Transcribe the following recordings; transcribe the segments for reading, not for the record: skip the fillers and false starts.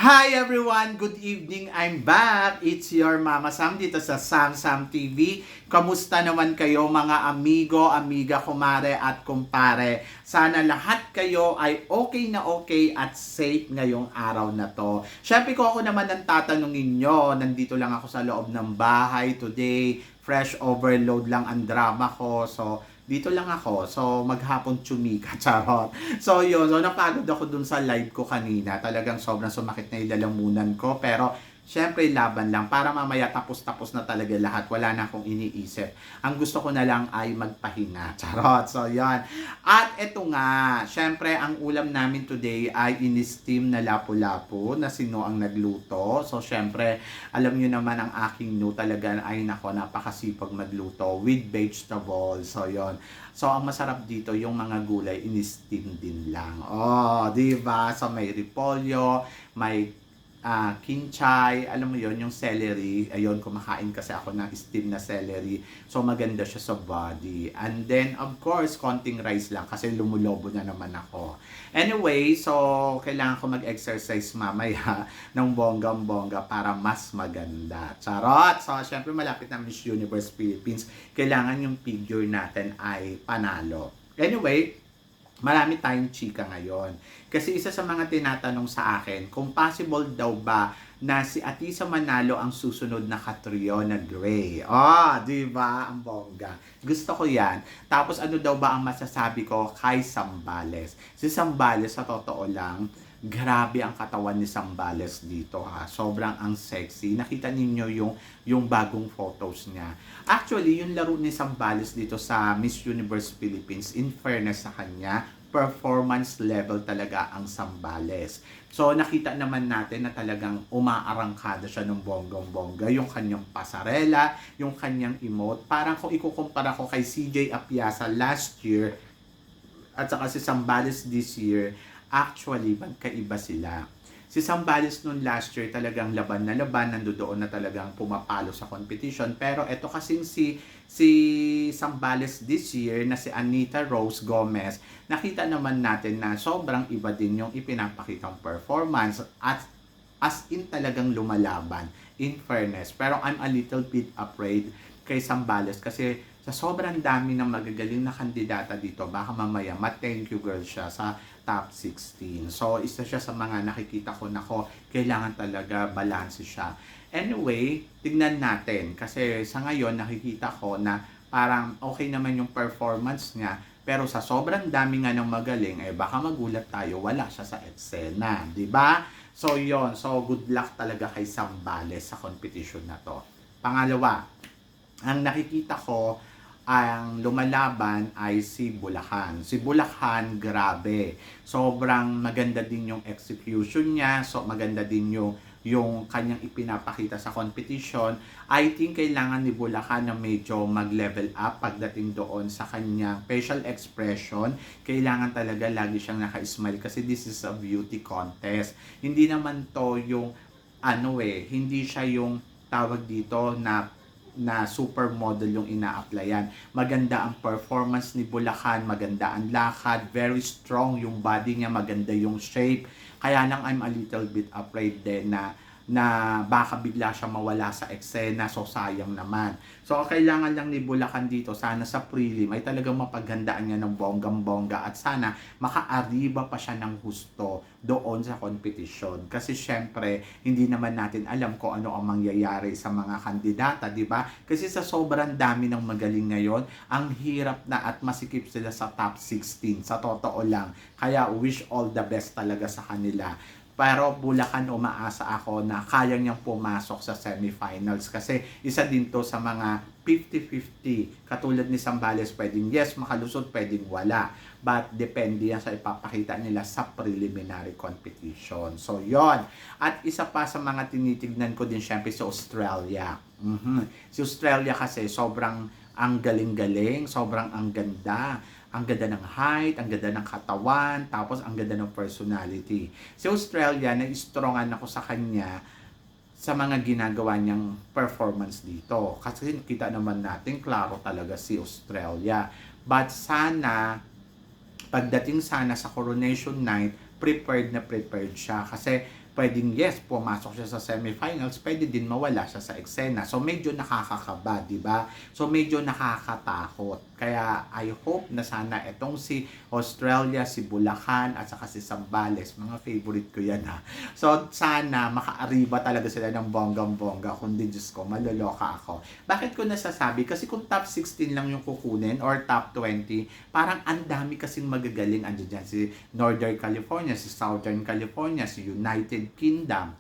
Hi everyone! Good evening! I'm back! It's your Mama Sam dito sa Sam Sam TV. Kamusta naman kayo mga amigo, amiga, kumare at kumpare? Sana lahat kayo ay okay at safe ngayong araw na to. Syempre ko ako naman ang tatanungin nyo. Nandito lang ako sa loob ng bahay today. Fresh overload lang ang drama ko. So, dito lang ako. So, maghapon chumika. Charot. So, yun. So, napagod ako dun sa live ko kanina. Talagang sobrang sumakit na yung lalamunan ko. Pero, syempre, laban lang. Para mamaya tapos-tapos na talaga lahat. Wala na akong iniisip. Ang gusto ko na lang ay magpahinga. Charot. So, yun. At eto nga. Syempre, ang ulam namin today ay in-steam na lapu-lapu na sino ang nagluto. So, syempre, alam nyo naman ang aking no talaga ay nako, napakasipag magluto with vegetables. So, yon. So, ang masarap dito, yung mga gulay, in-steam din lang. Oh, di ba? So, may repolyo, may kinchay, alam mo yon, yung celery. Ayun, kumakain kasi ako ng steam na celery. So, maganda siya sa body. And then, of course, konting rice lang kasi lumulobo na naman ako. Anyway, so, kailangan ko mag-exercise mamaya ng bonggang-bongga para mas maganda. Charot! So, syempre, malapit na Miss Universe Philippines. Kailangan yung figure natin ay panalo. Anyway, marami tayong chika ngayon. Kasi isa sa mga tinatanong sa akin, kung possible daw ba na si Atisa Manalo ang susunod na Catriona Gray. Oh, di ba? Ang bongga. Gusto ko yan. Tapos ano daw ba ang masasabi ko kay Zambales? Si Zambales, sa totoo lang, grabe ang katawan ni Zambales dito ha. Sobrang ang sexy. Nakita ninyo yung bagong photos niya. Actually, yung laro ni Zambales dito sa Miss Universe Philippines, in fairness sa kanya, performance level talaga ang Zambales. So, nakita naman natin na talagang umaarangkada siya ng bonggong-bongga. Yung kanyang pasarela, yung kanyang emote. Parang kung ikukumpara ko kay CJ Apiaza last year, at saka si Zambales this year, actually, magkaiba sila. Si Zambales noon last year talagang laban na laban, nandoon na talagang pumapalo sa competition. Pero ito kasing si Zambales this year na si Anita Rose Gomez, nakita naman natin na sobrang iba din yung ipinapakitang performance at as in talagang lumalaban, in fairness. Pero I'm a little bit afraid kay Zambales kasi sa sobrang dami ng magagaling na kandidata dito, baka mamaya ma-thank you girl siya sa top 16. So, isa siya sa mga nakikita ko na kailangan talaga balance siya. Anyway, tignan natin. Kasi sa ngayon, nakikita ko na parang okay naman yung performance niya. Pero sa sobrang dami nga ng magaling, baka magulat tayo, wala siya sa eksena. Diba? So, yon. So, good luck talaga kay Zambales sa competition na to. Pangalawa, ang nakikita ko, ang lumalaban ay si Bulacan. Si Bulacan, grabe. Sobrang maganda din yung execution niya. So, maganda din yung kanyang ipinapakita sa competition. I think kailangan ni Bulacan na medyo mag-level up pagdating doon sa kanyang facial expression. Kailangan talaga lagi siyang naka-smile kasi this is a beauty contest. Hindi naman to yung hindi siya yung tawag dito na supermodel yung ina-applyan. Maganda ang performance ni Bulacan, maganda ang lakad, very strong yung body niya, maganda yung shape. Kaya lang I'm a little bit afraid din na baka bigla siya mawala sa eksena, so sayang naman. So, kailangan lang ni Bulacan dito, sana sa prelim ay talagang mapaghandaan niya ng bonggang-bongga at sana makaariba pa siya ng gusto doon sa competition. Kasi syempre, hindi naman natin alam kung ano ang mangyayari sa mga kandidata, di ba? Kasi sa sobrang dami ng magaling ngayon, ang hirap na at masikip sila sa top 16, sa totoo lang. Kaya wish all the best talaga sa kanila. Pero Bulacan, umaasa ako na kaya niyang pumasok sa semifinals kasi isa din to sa mga 50-50. Katulad ni Zambales, pwedeng yes, makalusot, pwedeng wala. But depende yan sa ipapakita nila sa preliminary competition. So, yon. At isa pa sa mga tinitignan ko din syempre si Australia. Si Australia kasi sobrang ang galing-galing, sobrang ang ganda. Ang ganda ng height, ang ganda ng katawan, tapos ang ganda ng personality. Si Australia, na-strongan ako sa kanya sa mga ginagawa niyang performance dito. Kasi kita naman natin, klaro talaga si Australia. But sana, pagdating sana sa coronation night, prepared na prepared siya. Kasi pwedeng yes, pumasok siya sa semifinals, pwede din mawala siya sa eksena. So medyo nakakakaba, di ba? So medyo nakakatakot. Kaya I hope na sana etong si Australia, si Bulacan, at saka si Zambales, mga favorite ko yan ha. So sana makaariba talaga sila ng bonggang-bongga, kundi Diyos ko, maloloka ako. Bakit ko nasasabi? Kasi kung top 16 lang yung kukunin or top 20, parang ang dami kasing magagaling. Andiyan dyan si Northern California, si Southern California, si United Kingdom.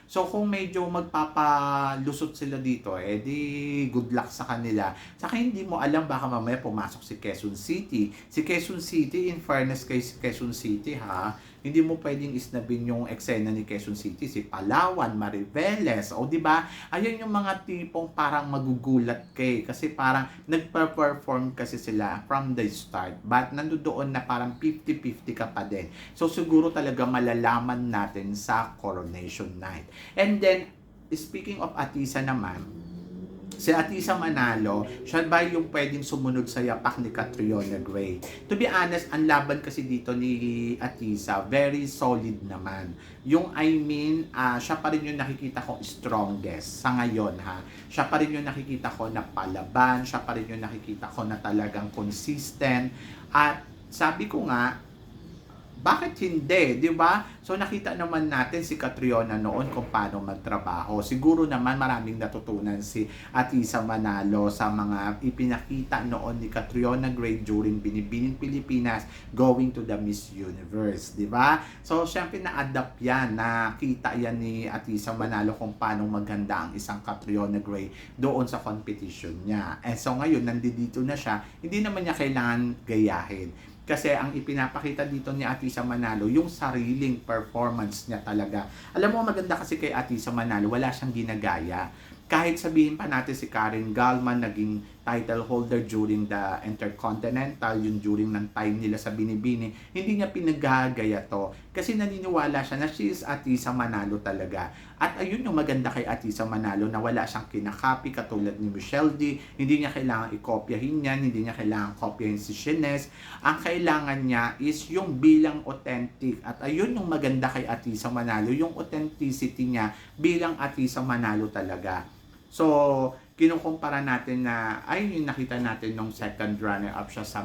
So kung medyo magpapalusot sila dito, di good luck sa kanila. Saka hindi mo alam, baka mamaya pumasok si Quezon City. Si Quezon City, in fairness kay Quezon City ha, hindi mo pwedeng isnabin yung eksena ni Quezon City, si Palawan, Mariveles, di ba? Ayun yung mga tipong parang magugulat kasi parang nagpa-perform kasi sila from the start, but nandoon na parang 50-50 ka pa din. So siguro talaga malalaman natin sa Coronation Night. And then, speaking of Atisa naman, si Atisa Manalo, siya ba yung pwedeng sumunod sa yapak ni Catriona Gray? To be honest, ang laban kasi dito ni Atisa, very solid naman. Siya pa rin yung nakikita ko strongest sa ngayon ha. Siya pa rin yung nakikita ko na palaban, siya pa rin yung nakikita ko na talagang consistent. At sabi ko nga, bakit hindi, di ba? So nakita naman natin si Catriona noon kung paano magtrabaho. Siguro naman maraming natutunan si Atisa Manalo sa mga ipinakita noon ni Catriona Gray during Binibining Pilipinas going to the Miss Universe, di ba? So syempre na-adapt yan, nakita yan ni Atisa Manalo kung paano maganda ang isang Catriona Gray doon sa competition niya. And so ngayon nandito na siya, hindi naman niya kailangan gayahin. Kasi ang ipinapakita dito ni Atisa Manalo, yung sariling performance niya talaga. Alam mo, maganda kasi kay Atisa Manalo, wala siyang ginagaya. Kahit sabihin pa natin si Karen Gallman, naging title holder during the Intercontinental, yung during ng time nila sa Binibini, hindi niya pinagagaya to. Kasi naniniwala siya na she is Atisa Manalo talaga. At ayun yung maganda kay Atisa Manalo, na wala siyang kinakapi katulad ni Michelle D. Hindi niya kailangan ikopyahin yan, hindi niya kailangan kopyahin si Shines. Ang kailangan niya is yung bilang authentic. At ayun yung maganda kay Atisa Manalo, yung authenticity niya bilang Atisa Manalo talaga. So, kinukumpara natin na yung nakita natin nung second runner-up siya sa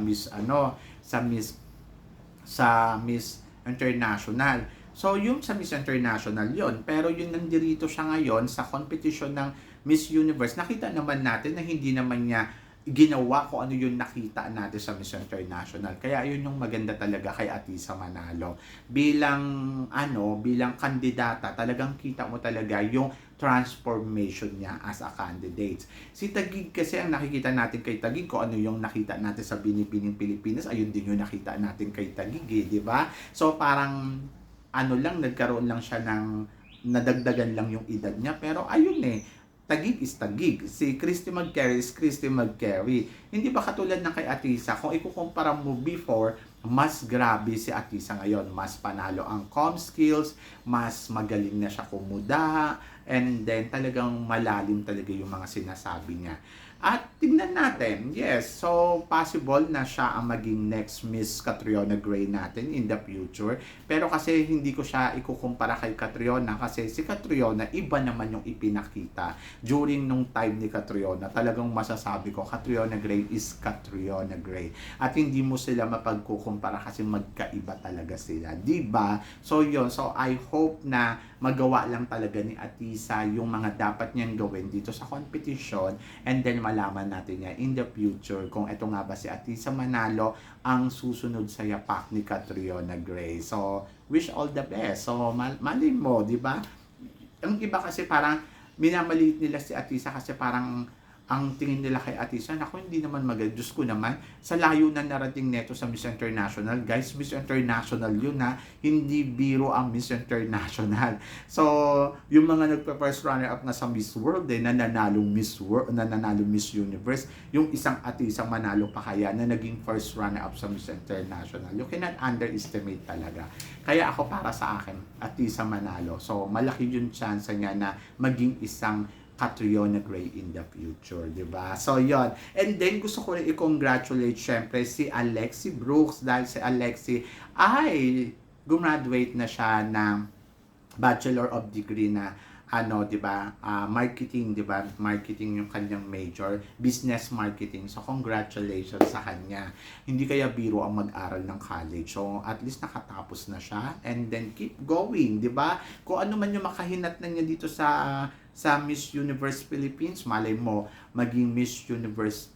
Miss International. So, yung sa Miss International yon, pero yung nandirito siya ngayon sa competition ng Miss Universe, nakita naman natin na hindi naman niya ginawa kung ano yung nakita natin sa Miss International. Kaya yun yung maganda talaga kay Atisa Manalo. Bilang kandidata, talagang kita mo talaga yung transformation niya as a candidate. Si Taguig kasi, ang nakikita natin kay Taguig, kung ano yung nakita natin sa Binibining Pilipinas, ayun din yung nakita natin kay Taguig, di ba? So parang nagkaroon lang siya ng nadagdagan lang yung edad niya, pero ayun Taguig is Taguig. Si Christy McCary is Christy McCary. Hindi ba katulad ng kay Atisa? Kung ikukumpara mo before, mas grabe si Atisa ngayon. Mas panalo ang comm skills, mas magaling na siya kumuda, and then talagang malalim talaga yung mga sinasabi niya. At tingnan natin, yes, so possible na siya ang maging next Miss Catriona Gray natin in the future. Pero kasi hindi ko siya ikukumpara kay Catriona, kasi si Catriona, iba naman yung ipinakita during nung time ni Catriona. Talagang masasabi ko, Catriona Gray is Catriona Gray. At hindi mo sila mapagkukumpara kasi magkaiba talaga sila, diba? So yun, so I hope na magawa lang talaga ni Atisa yung mga dapat niyang gawin dito sa competition, and then malaman natin niya in the future kung ito nga ba si Atisa Manalo ang susunod sa yapak ni Catriona Gray. So, wish all the best. So, mali mo, di ba? Ang iba kasi parang minamaliit nila si Atisa kasi parang ang tingin nila kay Atisa, naku, hindi naman maganda. Diyos ko naman, sa layo na narating neto sa Miss International. Guys, Miss International yun hindi biro ang Miss International. So, yung mga nagpa-first runner-up nga sa Miss World, nananalo Miss Universe, yung isang Atisa Manalo pa kaya na naging first runner-up sa Miss International. You cannot underestimate talaga. Kaya ako, para sa akin, Atisa Manalo. So, malaki yung chance niya na maging isang Catriona Gray in the future, di ba? So, yon. And then, gusto ko rin i-congratulate syempre si Alexi Brooks, dahil si Alexi ay gumraduate na siya ng Bachelor of Degree na ano, 'di ba? Marketing, 'di ba? Marketing yung kanyang major, business marketing. So congratulations sa kanya. Hindi kaya biro ang mag-aral ng college. So at least nakatapos na siya and then keep going, 'di ba? Kung ano man yung makahinat na niya dito sa Miss Universe Philippines, malay mo maging Miss Universe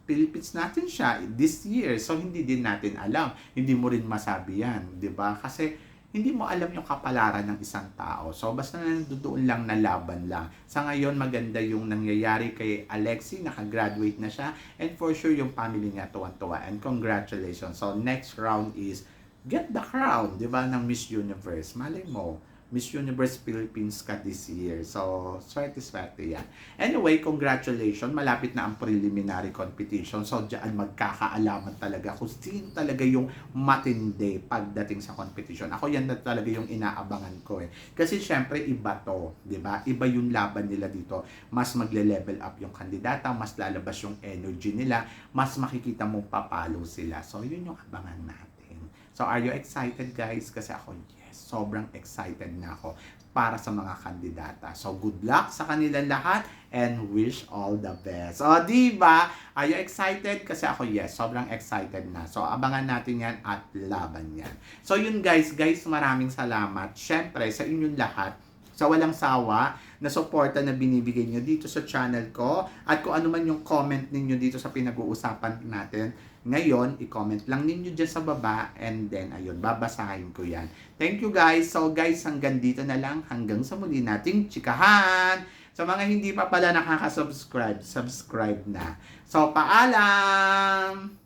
Philippines natin siya this year. So, hindi din natin alam. Hindi mo rin masabi yan, di ba? Kasi, hindi mo alam yung kapalaran ng isang tao. So, basta nandoon lang na laban lang. Sa ngayon, maganda yung nangyayari kay Alexi. Nakagraduate na siya. And for sure, yung family niya tuwan-tuwa. And congratulations. So, next round is get the crown, di ba, ng Miss Universe. Malay mo, Miss Universe Philippines ka this year. So, swerte-swerte yan. Anyway, congratulations. Malapit na ang preliminary competition. So, diyan magkakaalaman talaga kung sino talaga yung matindi pagdating sa competition. Ako yan na talaga yung inaabangan ko eh. Kasi syempre, iba to. Diba? Iba yung laban nila dito. Mas magle-level up yung kandidata, mas lalabas yung energy nila, mas makikita mong papalo sila. So, yun yung abangan natin. So, are you excited guys? Kasi ako, yes, sobrang excited na ako para sa mga kandidata. So, good luck sa kanilang lahat and wish all the best. O, diba? Are you excited? Kasi ako, yes, sobrang excited na. So, abangan natin yan at laban yan. So, yun guys, maraming salamat. Syempre, sa inyong lahat, sa walang sawa na suporta na binibigay nyo dito sa channel ko at kung ano man yung comment ninyo dito sa pinag-uusapan natin ngayon, i-comment lang ninyo dyan sa baba and then ayun, babasahin ko yan. Thank you guys. So guys, hanggang dito na lang. Hanggang sa muli nating chikahan. Sa mga hindi pa pala nakaka-subscribe, subscribe na. So paalam!